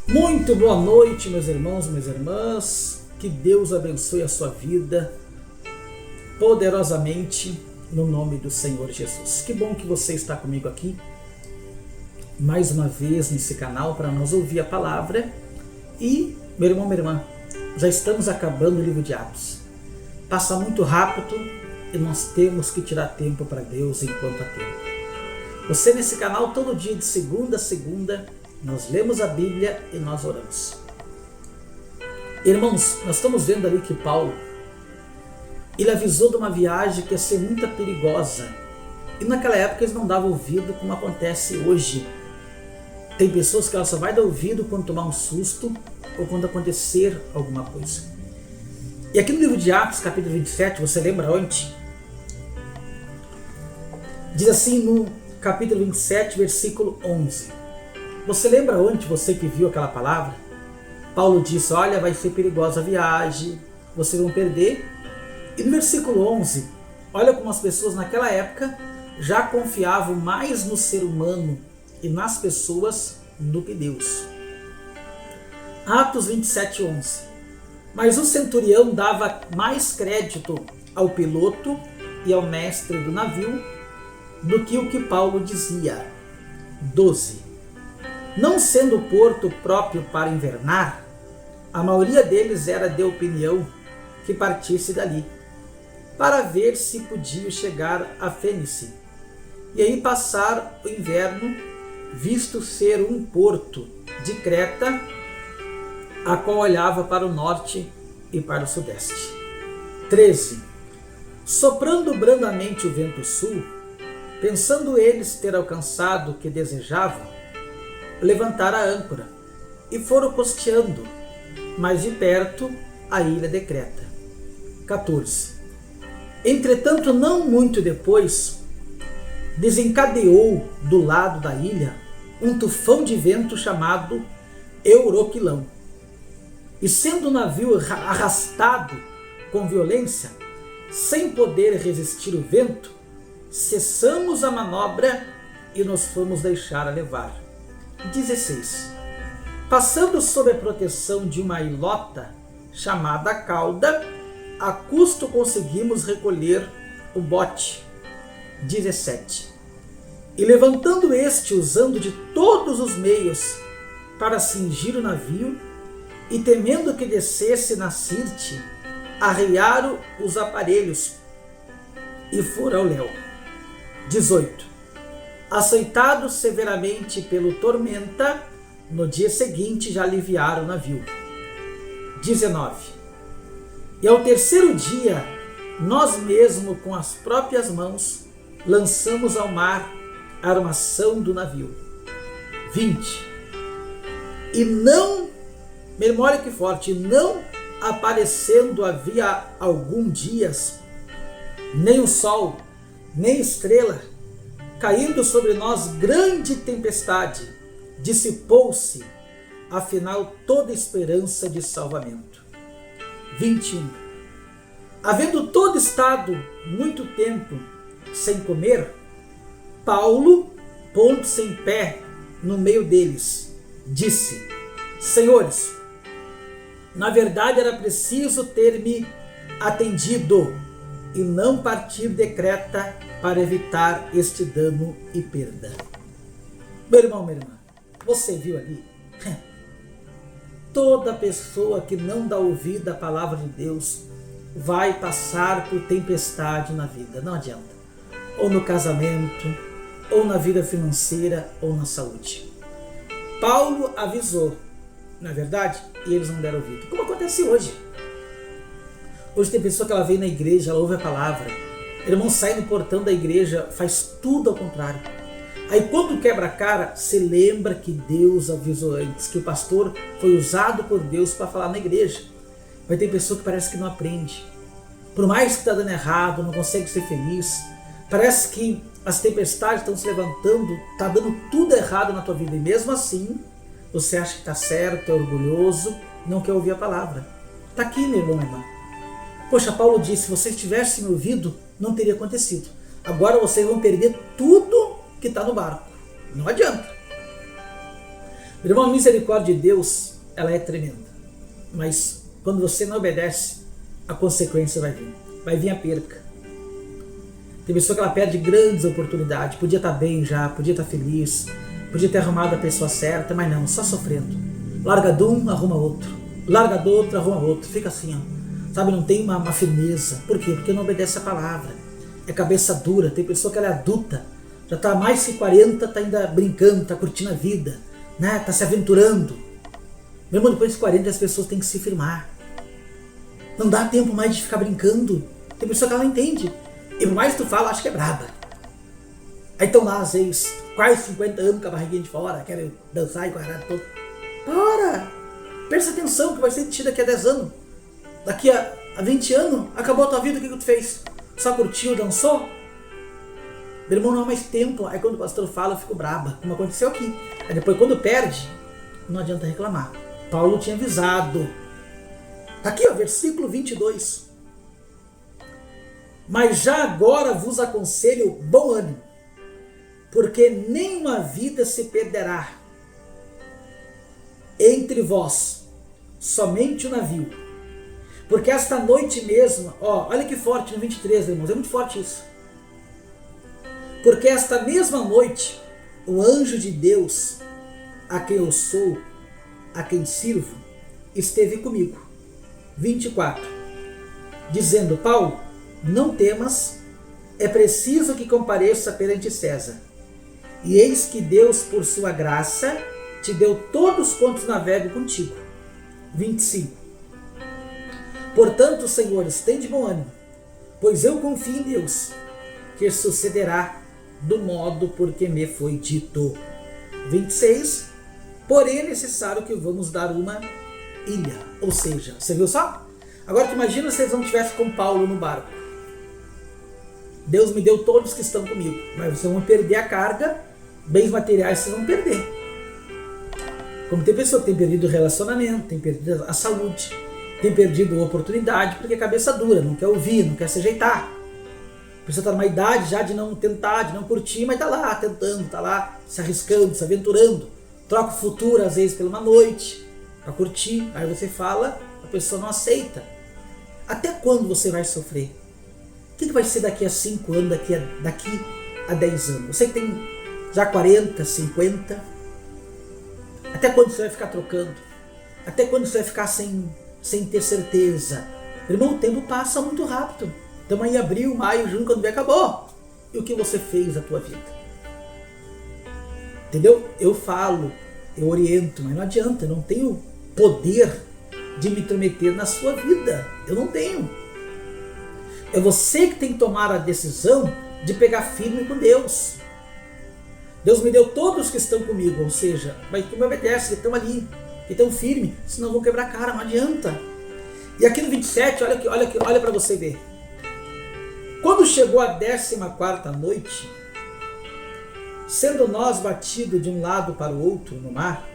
Muito boa noite, meus irmãos, minhas irmãs. Que Deus abençoe a sua vida poderosamente no nome do Senhor Jesus. Que bom que você está comigo aqui mais uma vez nesse canal para nós ouvir a palavra. E, meu irmão, minha irmã, já estamos acabando o livro de Atos. Passa muito rápido e nós temos que tirar tempo para Deus enquanto há tempo. Você nesse canal todo dia de segunda a segunda nós lemos a Bíblia e nós oramos. Irmãos, nós estamos vendo ali que Paulo, ele avisou de uma viagem que ia ser muito perigosa. E naquela época eles não davam ouvido como acontece hoje. Tem pessoas que elas só vai dar ouvido quando tomar um susto ou quando acontecer alguma coisa. E aqui no livro de Atos, capítulo 27, você lembra onde? Diz assim no capítulo 27, versículo 11. Você lembra onde você que viu aquela palavra? Paulo disse, olha, vai ser perigosa a viagem, vocês vão perder. E no versículo 11, olha como as pessoas naquela época já confiavam mais no ser humano e nas pessoas do que Deus. Atos 27, 11. Mas o centurião dava mais crédito ao piloto e ao mestre do navio do que o que Paulo dizia. 12. Não sendo o porto próprio para invernar, a maioria deles era de opinião que partisse dali, para ver se podia chegar a Fênice, e aí passar o inverno, visto ser um porto de Creta, a qual olhava para o norte e para o sudeste. 13. Soprando brandamente o vento sul, pensando eles ter alcançado o que desejavam, levantaram a âncora e foram costeando, mais de perto, a ilha de Creta. 14. Entretanto, não muito depois, desencadeou do lado da ilha um tufão de vento chamado Euroquilão. E sendo o navio arrastado com violência, sem poder resistir o vento, cessamos a manobra e nos fomos deixar a levar. 16. Passando sob a proteção de uma ilota chamada Cauda, a custo conseguimos recolher o bote. 17. E levantando este, usando de todos os meios para cingir o navio, e temendo que descesse na Sirte, arriaram os aparelhos e foram ao léu. 18. Açoitados severamente pelo tormenta, no dia seguinte já aliviaram o navio. 19. E ao terceiro dia, nós mesmos com as próprias mãos, lançamos ao mar a armação do navio. 20. E não, memória que forte, não aparecendo havia algum dias, nem o sol, nem estrela, caindo sobre nós grande tempestade, dissipou-se, afinal, toda esperança de salvamento. 21. Havendo todo estado muito tempo sem comer, Paulo, pondo-se em pé no meio deles, disse, Senhores, na verdade era preciso ter-me atendido e não partir de Creta para evitar este dano e perda. Meu irmão, minha irmã, você viu ali? Toda pessoa que não dá ouvido à palavra de Deus vai passar por tempestade na vida, não adianta. Ou no casamento, ou na vida financeira, ou na saúde. Paulo avisou, não é verdade? E eles não deram ouvido. Como acontece hoje? Hoje tem pessoa que ela vem na igreja, ela ouve a palavra, irmão, sai no portão da igreja, faz tudo ao contrário. Aí quando quebra a cara, se lembra que Deus avisou antes, que o pastor foi usado por Deus para falar na igreja. Mas tem pessoa que parece que não aprende. Por mais que está dando errado, não consegue ser feliz, parece que as tempestades estão se levantando, está dando tudo errado na tua vida. E mesmo assim, você acha que está certo, é orgulhoso, não quer ouvir a palavra. Está aqui, meu irmão, minha irmã. Poxa, Paulo disse, se vocês tivessem me ouvido, não teria acontecido. Agora vocês vão perder tudo que está no barco. Não adianta. Irmão, a misericórdia de Deus, ela é tremenda. Mas quando você não obedece, a consequência vai vir. Vai vir a perca. Tem pessoa que ela perde grandes oportunidades. Podia estar bem já, podia estar feliz, podia ter arrumado a pessoa certa, mas não, só sofrendo. Larga de um, arruma outro. Larga do outro, arruma outro. Fica assim, ó. Sabe, não tem uma firmeza. Por quê? Porque não obedece a palavra. É cabeça dura. Tem pessoa que ela é adulta, já está mais que 40, está ainda brincando, está curtindo a vida, né? Está se aventurando. Meu irmão, depois de 40 as pessoas têm que se firmar. Não dá tempo mais de ficar brincando. Tem pessoa que ela não entende. E por mais que tu fala, acha que é braba. Aí estão lá, às vezes, quase 50 anos com a barriguinha de fora, querem dançar e correr todo. Para! Presta atenção que vai ser de ti daqui a 10 anos. Daqui a 20 anos, acabou a tua vida, o que tu fez? Só curtiu, dançou? Meu irmão, não há mais tempo. Aí quando o pastor fala, eu fico braba, como aconteceu aqui. Aí depois, quando perde, não adianta reclamar. Paulo tinha avisado. Tá aqui, ó, versículo 22. Mas já agora vos aconselho bom ânimo, porque nenhuma vida se perderá entre vós, somente o navio. Porque esta noite mesmo, ó, olha que forte no 23, irmãos, é muito forte isso. Porque esta mesma noite, o anjo de Deus, a quem eu sou, a quem sirvo, esteve comigo. 24. Dizendo: Paulo, não temas, é preciso que compareça perante César. E eis que Deus, por sua graça, te deu todos quantos navegam contigo. 25. Portanto, senhores, tende bom ânimo, pois eu confio em Deus, que sucederá do modo porque me foi dito. 26. Porém é necessário que vamos dar uma ilha. Ou seja, você viu só? Agora tu imagina se eles não estivessem com Paulo no barco. Deus me deu todos que estão comigo, mas vocês vão perder a carga, bens materiais vocês vão perder. Como tem pessoa que tem perdido o relacionamento, tem perdido a saúde, tem perdido a oportunidade, porque a cabeça dura, não quer ouvir, não quer se ajeitar. A pessoa está numa idade já de não tentar, de não curtir, mas está lá tentando, está lá se arriscando, se aventurando. Troca o futuro às vezes pela uma noite, para curtir. Aí você fala, a pessoa não aceita. Até quando você vai sofrer? O que vai ser daqui a 5 anos, daqui a 10 anos? Você que tem já 40, 50. Até quando você vai ficar trocando? Até quando você vai ficar sem ter certeza? Irmão, o tempo passa muito rápido. Estamos aí em abril, maio, junho, quando vem, acabou. E o que você fez na tua vida? Entendeu? Eu falo, eu oriento, mas não adianta, eu não tenho poder de me intrometer na sua vida. Eu não tenho. É você que tem que tomar a decisão de pegar firme com Deus. Deus me deu todos que estão comigo, ou seja, mas que me obedecem, que estão ali, que estão firmes, senão vão quebrar a cara, não adianta. E aqui no 27, olha para você ver. Quando chegou a 14ª noite, sendo nós batidos de um lado para o outro no mar,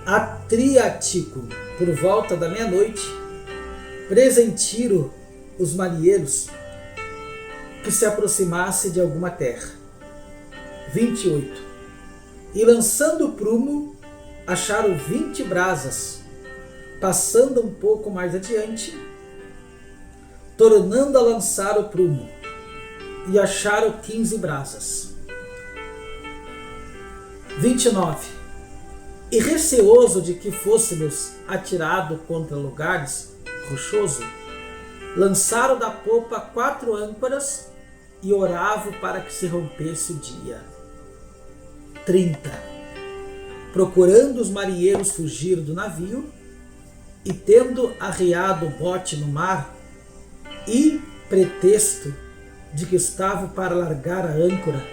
Adriático, por volta da meia-noite, presentiram os marinheiros que se aproximasse de alguma terra. 28. E lançando o prumo, acharam 20 brasas, passando um pouco mais adiante, tornando a lançar o prumo, e acharam 15 brasas. 29. E receoso de que fôssemos atirados contra lugares rochosos, lançaram da popa 4 âncoras e oravam para que se rompesse o dia. 30. Procurando os marinheiros fugir do navio, e tendo arriado o bote no mar, e pretexto de que estavam para largar a âncora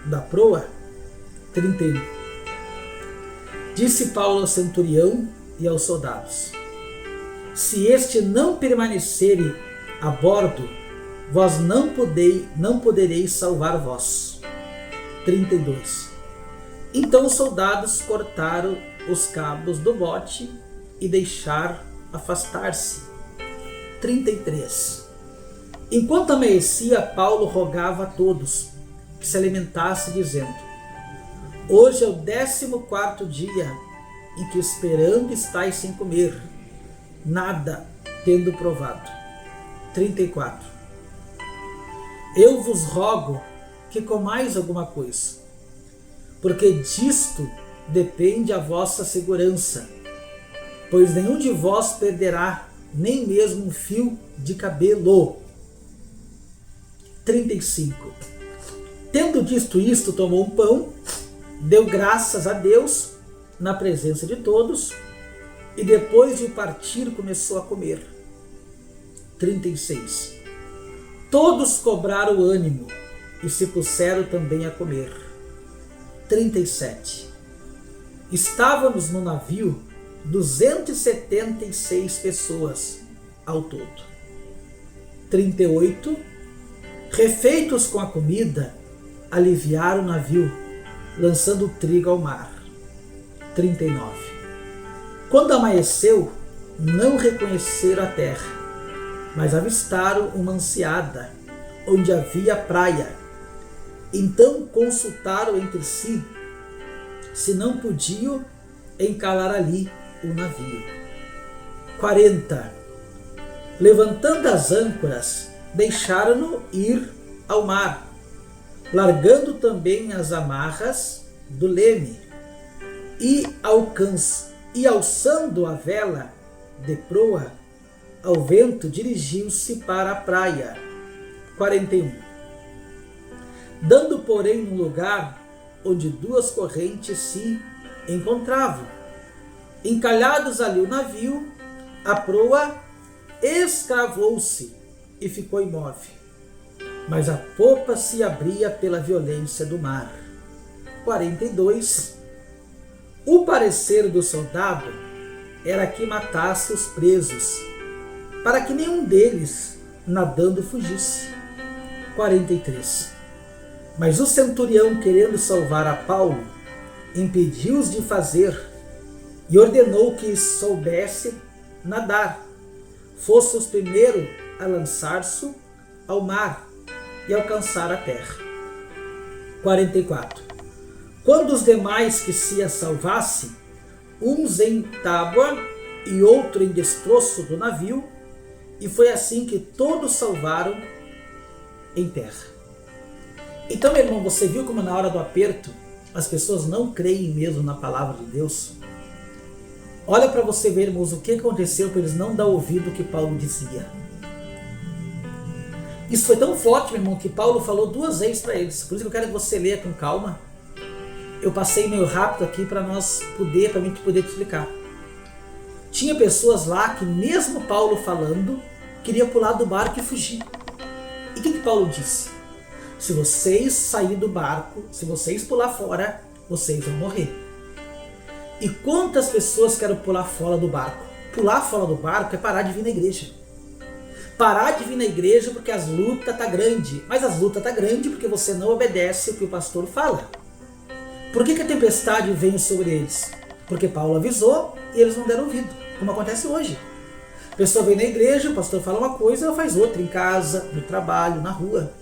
da proa. 31. Disse Paulo ao centurião e aos soldados: se este não permanecer a bordo, vós não podereis salvar vós. 32. Então os soldados cortaram os cabos do bote e deixaram afastar-se. 33. Enquanto amanhecia, Paulo rogava a todos que se alimentassem, dizendo: Hoje é o 14º dia em que esperando estáis sem comer, nada tendo provado. 34. Eu vos rogo que comais alguma coisa, porque disto depende a vossa segurança, pois nenhum de vós perderá nem mesmo um fio de cabelo. 35. Tendo dito isto, tomou um pão, deu graças a Deus na presença de todos, e depois de o partir começou a comer. 36. Todos cobraram ânimo e se puseram também a comer. 37. Estávamos no navio 276 pessoas ao todo. 38. Refeitos com a comida, aliviaram o navio, lançando o trigo ao mar. 39. Quando amanheceu, não reconheceram a terra, mas avistaram uma enseada, onde havia praia. Então consultaram entre si se não podiam encalar ali o navio. 40. Levantando as âncoras, deixaram-no ir ao mar, largando também as amarras do leme, e alçando a vela de proa ao vento, dirigiu-se para a praia. 41. Dando, porém, um lugar onde duas correntes se encontravam, encalhados ali o navio, a proa escravou-se e ficou imóvel, mas a popa se abria pela violência do mar. 42. O parecer do soldado era que matasse os presos, para que nenhum deles, nadando, fugisse. 43. Mas o centurião, querendo salvar a Paulo, impediu-os de fazer e ordenou que soubesse nadar, fosse os primeiros a lançar-se ao mar e alcançar a terra. 44. Quando os demais que se salvassem, uns em tábua e outro em destroço do navio, e foi assim que todos salvaram em terra. Então, meu irmão, você viu como na hora do aperto as pessoas não creem mesmo na palavra de Deus? Olha para você ver, irmãos, o que aconteceu para eles não dar ouvido ao que Paulo dizia. Isso foi tão forte, meu irmão, que Paulo falou 2 vezes para eles. Por isso que eu quero que você leia com calma. Eu passei meio rápido aqui para mim poder te explicar. Tinha pessoas lá que, mesmo Paulo falando, queria pular do barco e fugir. E o que Paulo disse? Se vocês saírem do barco, se vocês pular fora, vocês vão morrer. E quantas pessoas querem pular fora do barco? Pular fora do barco é parar de vir na igreja. Parar de vir na igreja porque as lutas tá grande. Mas as lutas tá grande porque você não obedece o que o pastor fala. Por que a tempestade veio sobre eles? Porque Paulo avisou e eles não deram ouvido, como acontece hoje. A pessoa vem na igreja, o pastor fala uma coisa, ela faz outra em casa, no trabalho, na rua.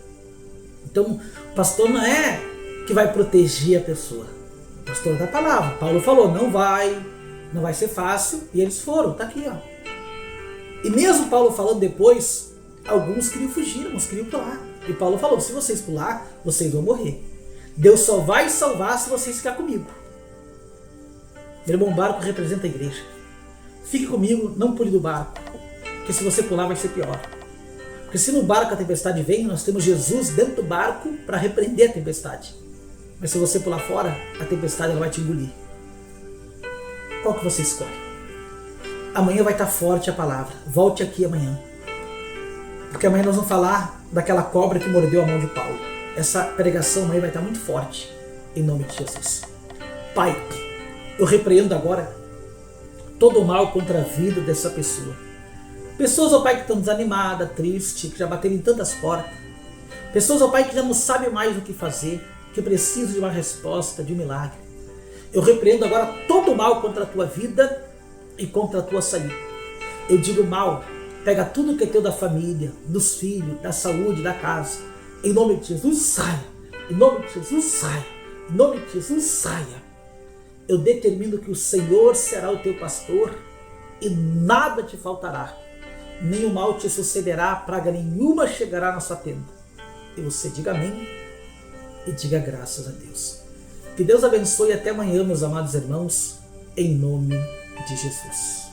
Então, o pastor não é que vai proteger a pessoa. O pastor da palavra. Paulo falou, não vai ser fácil, e eles foram, tá aqui, ó. E mesmo Paulo falando depois, alguns queriam fugir, alguns queriam pular. E Paulo falou, se vocês pular, vocês vão morrer. Deus só vai salvar se vocês ficarem comigo. Meu irmão, o barco representa a igreja. Fique comigo, não pule do barco, porque se você pular vai ser pior. Porque se no barco a tempestade vem, nós temos Jesus dentro do barco para repreender a tempestade. Mas se você pular fora, a tempestade ela vai te engolir. Qual que você escolhe? Amanhã vai estar forte a palavra. Volte aqui amanhã. Porque amanhã nós vamos falar daquela cobra que mordeu a mão de Paulo. Essa pregação amanhã vai estar muito forte. Em nome de Jesus. Pai, eu repreendo agora todo o mal contra a vida dessa pessoa. Pessoas, ó Pai, que estão desanimadas, tristes, que já bateram em tantas portas. Pessoas, ó Pai, que já não sabem mais o que fazer, que precisam de uma resposta, de um milagre. Eu repreendo agora todo o mal contra a tua vida e contra a tua saída. Eu digo mal, pega tudo que é teu da família, dos filhos, da saúde, da casa. Em nome de Jesus, saia. Em nome de Jesus, saia. Em nome de Jesus, saia. Eu determino que o Senhor será o teu pastor e nada te faltará. Nenhum mal te sucederá, praga nenhuma chegará na sua tenda. E você diga amém e diga graças a Deus. Que Deus abençoe e até amanhã, meus amados irmãos, em nome de Jesus.